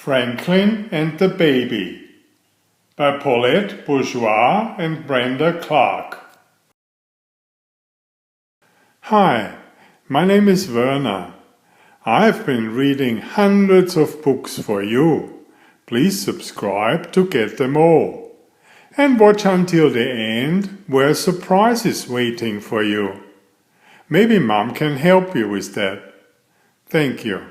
Franklin and the Baby by Paulette, Bourgeois and Brenda Clark. Hi, my name is Werner. I've been reading hundreds of books for you. Please subscribe to get them all. And watch until the end, where a surprise is waiting for you. Maybe Mom can help you with that. Thank you.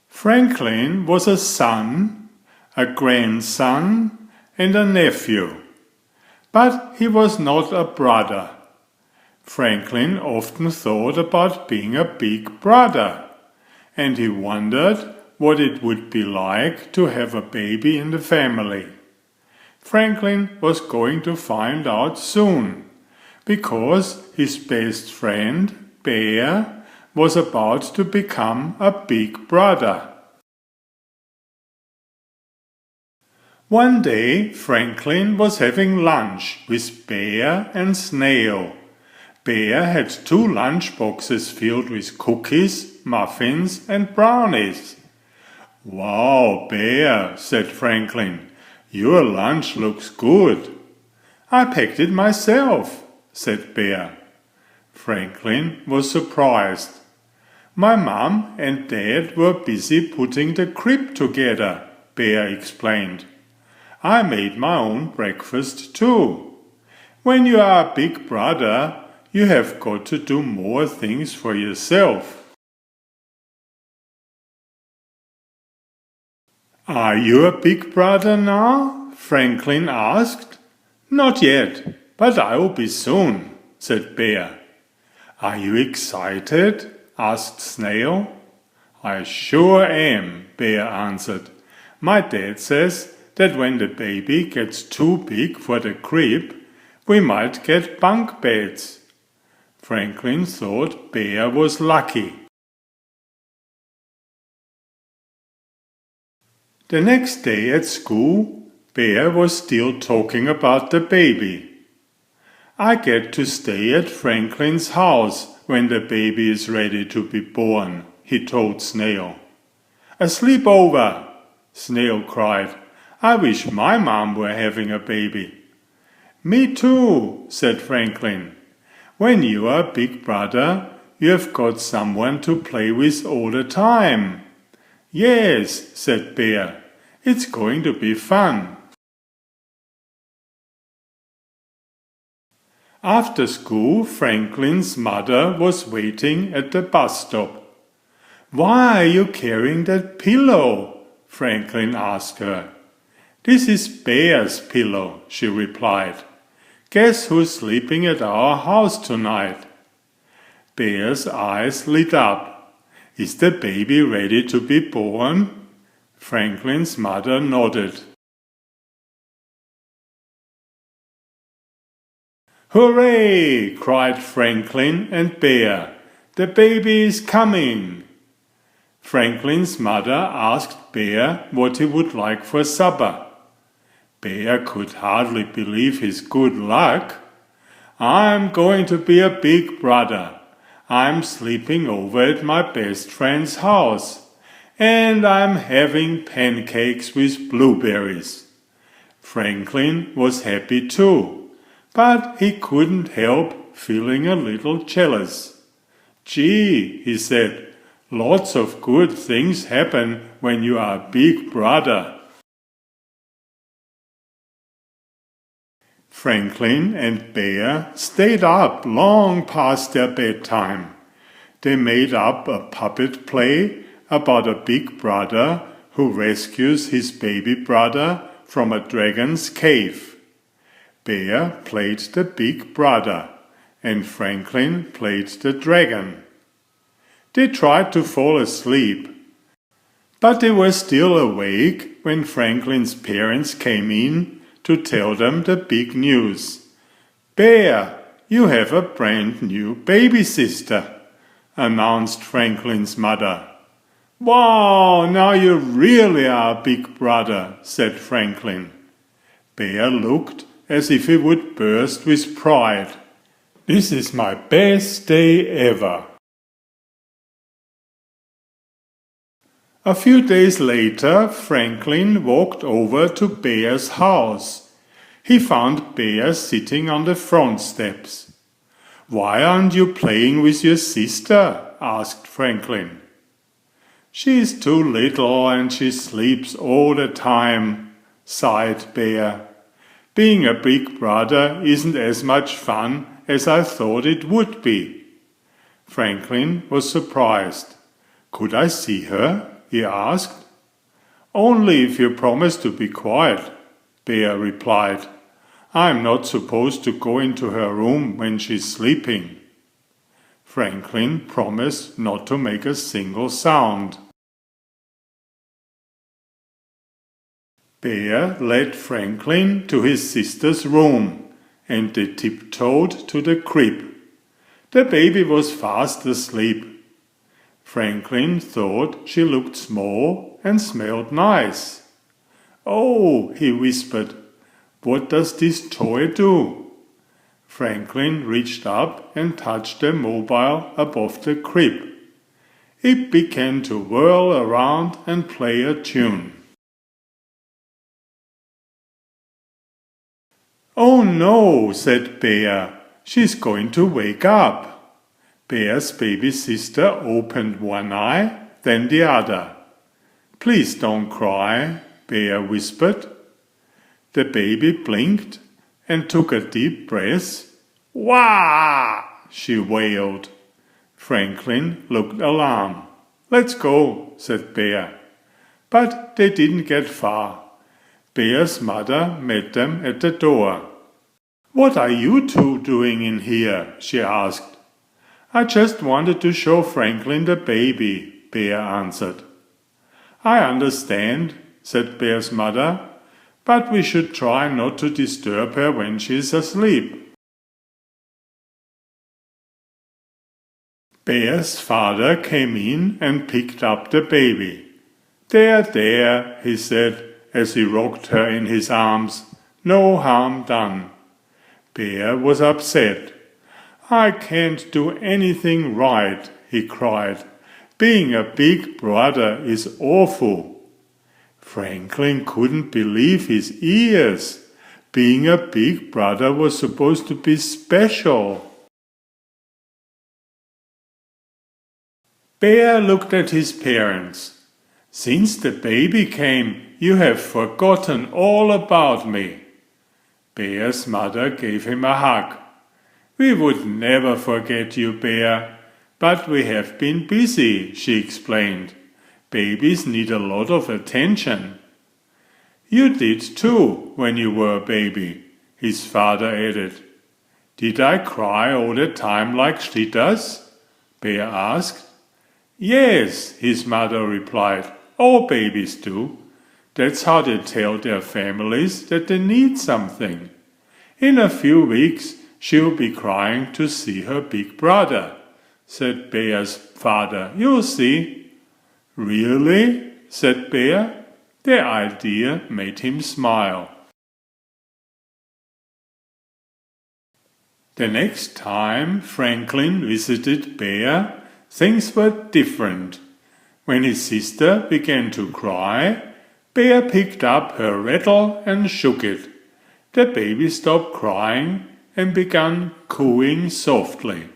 Franklin was a son, a grandson, and a nephew. But he was not a brother. Franklin often thought about being a big brother, and he wondered what it would be like to have a baby in the family. Franklin was going to find out soon, because his best friend, Bear, was about to become a big brother. One day Franklin was having lunch with Bear and Snail. Bear had 2 lunch boxes filled with cookies, muffins and brownies. "Wow, Bear," said Franklin, "your lunch looks good." "I packed it myself," said Bear. Franklin was surprised. "My mom and dad were busy putting the crib together," Bear explained. "I made my own breakfast too. When you are a big brother, you have got to do more things for yourself." "Are you a big brother now?" Franklin asked. "Not yet, but I will be soon," said Bear. "Are you excited?" asked Snail. "I sure am," Bear answered. "My dad says that when the baby gets too big for the crib, we might get bunk beds." Franklin thought Bear was lucky. The next day at school, Bear was still talking about the baby. "I get to stay at Franklin's house when the baby is ready to be born," he told Snail. "A sleepover!" Snail cried. "I wish my mom were having a baby." "Me too," said Franklin. "When you are a big brother, you have got someone to play with all the time." "Yes," said Bear. "It's going to be fun." After school, Franklin's mother was waiting at the bus stop. "Why are you carrying that pillow?" Franklin asked her. "This is Bear's pillow," she replied. "Guess who's sleeping at our house tonight?" Bear's eyes lit up. "Is the baby ready to be born?" Franklin's mother nodded. "Hooray!" cried Franklin and Bear. "The baby is coming!" Franklin's mother asked Bear what he would like for supper. Bear could hardly believe his good luck. "I'm going to be a big brother. I'm sleeping over at my best friend's house. And I'm having pancakes with blueberries." Franklin was happy too, but he couldn't help feeling a little jealous. "Gee," he said, "lots of good things happen when you are a big brother." Franklin and Bear stayed up long past their bedtime. They made up a puppet play about a big brother who rescues his baby brother from a dragon's cave. Bear played the big brother, and Franklin played the dragon. They tried to fall asleep, but they were still awake when Franklin's parents came in to tell them the big news. "Bear, you have a brand new baby sister," announced Franklin's mother. "Wow, now you really are a big brother," said Franklin. Bear looked as if he would burst with pride. "This is my best day ever." A few days later, Franklin walked over to Bear's house. He found Bear sitting on the front steps. "Why aren't you playing with your sister?" asked Franklin. "She's too little and she sleeps all the time," sighed Bear. "Being a big brother isn't as much fun as I thought it would be." Franklin was surprised. "Could I see her?" he asked. "Only if you promise to be quiet," Bear replied. "I'm not supposed to go into her room when she's sleeping." Franklin promised not to make a single sound. Bear led Franklin to his sister's room, and they tiptoed to the crib. The baby was fast asleep. Franklin thought she looked small and smelled nice. "Oh," he whispered, "what does this toy do?" Franklin reached up and touched the mobile above the crib. It began to whirl around and play a tune. "Oh no," said Bear, "she's going to wake up." Bear's baby sister opened one eye, then the other. "Please don't cry," Bear whispered. The baby blinked and took a deep breath. "Wah!" she wailed. Franklin looked alarmed. "Let's go," said Bear. But they didn't get far. Bear's mother met them at the door. "What are you two doing in here?" she asked. "I just wanted to show Franklin the baby," Bear answered. "I understand," said Bear's mother, "but we should try not to disturb her when she's asleep." Bear's father came in and picked up the baby. There, he said as he rocked her in his arms. "No harm done." Bear was upset. "I can't do anything right," he cried. "Being a big brother is awful." Franklin couldn't believe his ears. Being a big brother was supposed to be special. Bear looked at his parents. "Since the baby came, you have forgotten all about me." Bear's mother gave him a hug. "We would never forget you, Bear, but we have been busy," she explained. "Babies need a lot of attention." "You did too when you were a baby," his father added. "Did I cry all the time like she does?" Bear asked. "Yes," his mother replied. "All babies do. That's how they tell their families that they need something. In a few weeks she'll be crying to see her big brother," said Bear's father. "You'll see." "Really?" said Bear. The idea made him smile. The next time Franklin visited Bear, things were different. When his sister began to cry, Bear picked up her rattle and shook it. The baby stopped crying and began cooing softly.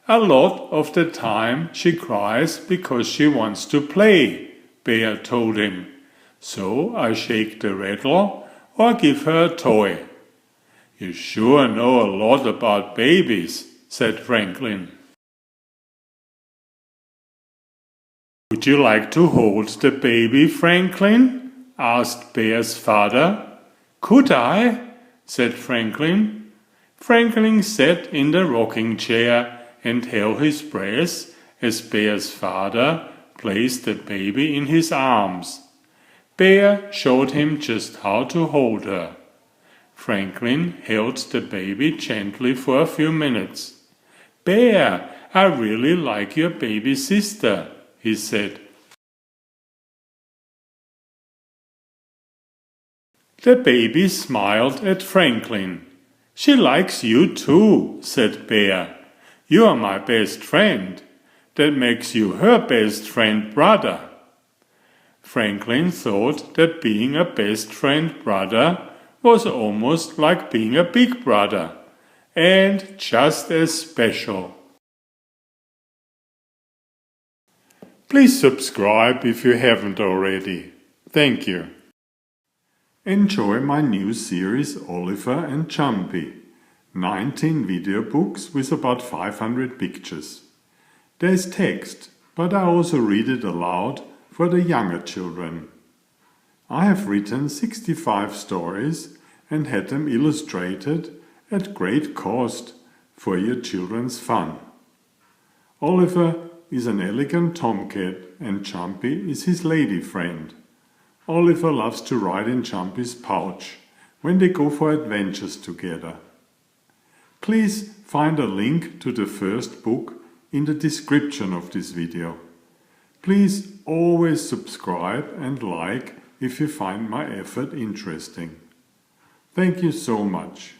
"A lot of the time she cries because she wants to play," Bear told him. "So I shake the rattle or give her a toy." "You sure know a lot about babies," said Franklin. "Would you like to hold the baby, Franklin?" asked Bear's father. "Could I?" said Franklin. Franklin sat in the rocking chair and held his breath as Bear's father placed the baby in his arms. Bear showed him just how to hold her. Franklin held the baby gently for a few minutes. "Bear, I really like your baby sister," he said. The baby smiled at Franklin. "She likes you too," said Bear. "You are my best friend. That makes you her best friend brother." Franklin thought that being a best friend brother was almost like being a big brother, and just as special. Please subscribe if you haven't already. Thank you. Enjoy my new series Oliver and Jumpy. 19 video books with about 500 pictures. There's text, but I also read it aloud for the younger children. I have written 65 stories and had them illustrated at great cost for your children's fun. Oliver is an elegant tomcat and Jumpy is his lady friend. Oliver loves to ride in Jumpy's pouch when they go for adventures together. Please find a link to the first book in the description of this video. Please always subscribe and like if you find my effort interesting. Thank you so much.